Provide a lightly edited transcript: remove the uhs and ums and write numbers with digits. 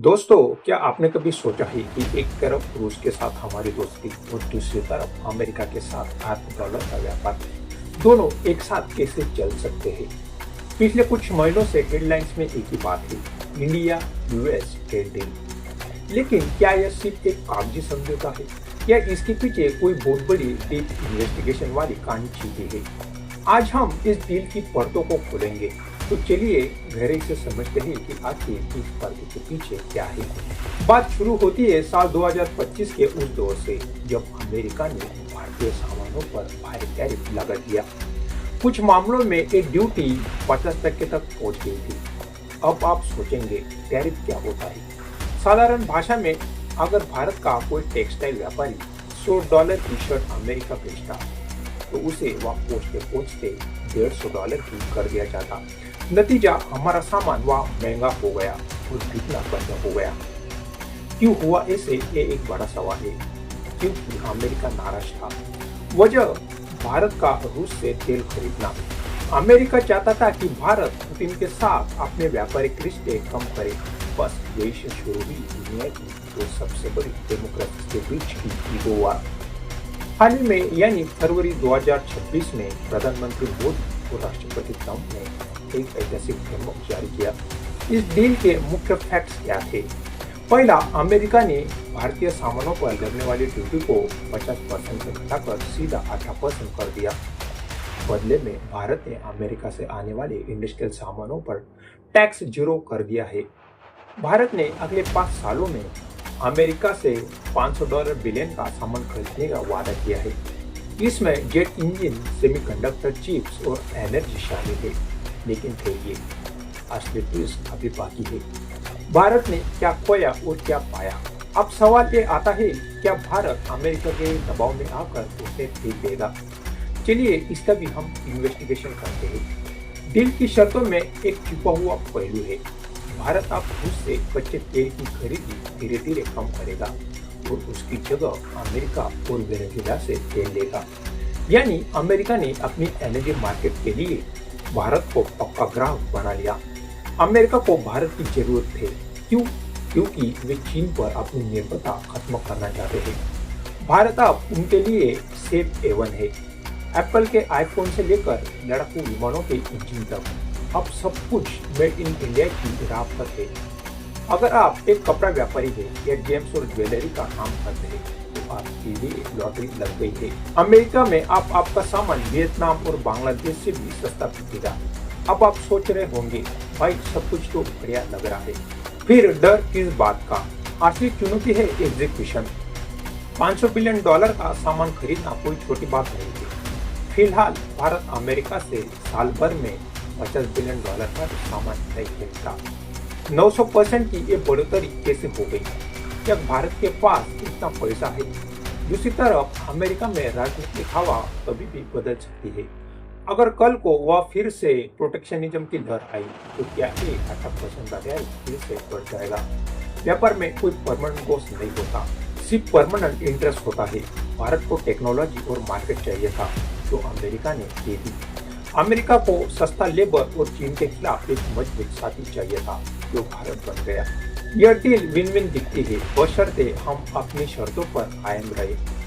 दोस्तों, क्या आपने कभी सोचा है कि एक तरफ रूस के साथ हमारी दोस्ती और दूसरी तरफ अमेरिका के साथ $8 का व्यापार दोनों एक साथ कैसे चल सकते हैं? पिछले कुछ महीनों से हेडलाइंस में एक ही बात है, इंडिया यूएस ट्रेड डील। लेकिन क्या यह सिर्फ एक कागजी समझौता है या इसके पीछे कोई बहुत बड़ी डीप इन्वेस्टिगेशन वाली कहानी छिपी है? आज हम इस डील की परतों को खोलेंगे। तो चलिए गहराई से समझते हैं कि आखिर इस पर्दे के पीछे क्या है। बात शुरू होती है साल 2025 के उस दौर से, जब अमेरिका ने भारतीय सामानों पर भारी टैरिफ लगा दिया। कुछ मामलों में एक ड्यूटी 50% तक पहुंच गई थी। अब आप सोचेंगे, टैरिफ क्या होता है? साधारण भाषा में, अगर भारत का कोई टेक्सटाइल व्यापारी $100 की शर्ट अमेरिका बेचता, तो उसे वहां पहुंचते पहुंचते $150 की कर दिया जाता। नतीजा, हमारा सामान वहां महंगा हो गया और बिकना बंद हो गया। क्यों हुआ ऐसे? ये एक बड़ा सवाल है। क्योंकि अमेरिका नाराज था। वजह, भारत का रूस से तेल खरीदना। अमेरिका चाहता था कि भारत पुतिन के साथ अपने व्यापारिक रिश्ते कम करे। बस यही से शुरू हुई दुनिया की दो सबसे बड़ी डेमोक्रेसी के बीच की ईगो वार। हाल ही में यानी फरवरी 2026 में प्रधानमंत्री मोदी और राष्ट्रपति ट्रंप ने एक ऐतिहासिक फ्रेमवर्क जारी किया। इस डील के मुख्य फैक्ट्स क्या थे? पहला, अमेरिका ने भारतीय सामानों पर लगने वाली ड्यूटी को 50% से घटाकर सीधा 18% कर दिया। बदले में भारत ने अमेरिका से आने वाले इंडस्ट्रियल सामानों पर टैक्स जीरो कर दिया है। भारत ने अगले 5 सालों में अमेरिका से $500 बिलियन का सामान खरीदने का वादा किया है। इसमें जेट इंजन, सेमीकंडक्टर चिप्स और एनर्जी शामिल है। लेकिन फिर ये असली ट्विस्ट अभी बाकी है। भारत ने क्या खोया और क्या पाया? अब सवाल ये आता है, क्या भारत अमेरिका के दबाव में आकर उसे फेंक देगा? चलिए इसका भी हम इन्वेस्टिगेशन करते हैं। डील की शर्तों में एक छुपा हुआ पहलू है। भारत अब रूस से कच्चे तेल की खरीदी धीरे धीरे कम करेगा और उसकी जगह अमेरिका और वेनेजुएला से तेल लेगा। यानी अमेरिका ने अपनी एनर्जी मार्केट के लिए भारत को पक्का ग्राहक बना लिया। अमेरिका को भारत की जरूरत है। क्यों? क्योंकि वे चीन पर अपनी निर्भरता खत्म करना चाहते हैं। भारत अब उनके लिए सेफ हेवन है। एप्पल के आईफोन से लेकर लड़ाकू विमानों के इंजन तक, अब सब कुछ मेड इन इंडिया की राह पर है। अगर आप एक कपड़ा व्यापारी है या जेम्स और ज्वेलरी का काम करते हैं, तो आपके लिए लॉटरी लग गई है। अमेरिका में आप आपका सामान वियतनाम और बांग्लादेश से भी सस्ता बिकेगा। अब आप सोच रहे होंगे, भाई सब कुछ तो बढ़िया लग रहा है, फिर डर किस बात का? असली चुनौती है एग्जीक्यूशन। $500 बिलियन का सामान खरीदना कोई छोटी बात नहीं है। फिलहाल भारत अमेरिका से साल भर में $50 बिलियन का सामान नहीं खरीदता। 900% की ये बढ़ोतरी कैसे हो गई? क्या भारत के पास इतना पैसा है? दूसरी तरफ अमेरिका में राजनीतिक हवा कभी भी बदल सकती है। अगर कल को वह फिर से प्रोटेक्शनिज्म की लहर आई, तो क्या ये 18% का टैरिफ फिर से बढ़ जाएगा? व्यापार में कोई परमानेंट गोल्स नहीं होता, सिर्फ परमानेंट इंटरेस्ट होता है। भारत को टेक्नोलॉजी और मार्केट चाहिए था, जो अमेरिका ने दे दी। अमेरिका को सस्ता लेबर और चीन के खिलाफ एक मजबूत साथी चाहिए था, जो भारत बन गया। यह डील विन विन दिखती है, बशर्ते हम अपनी शर्तों पर कायम रहे।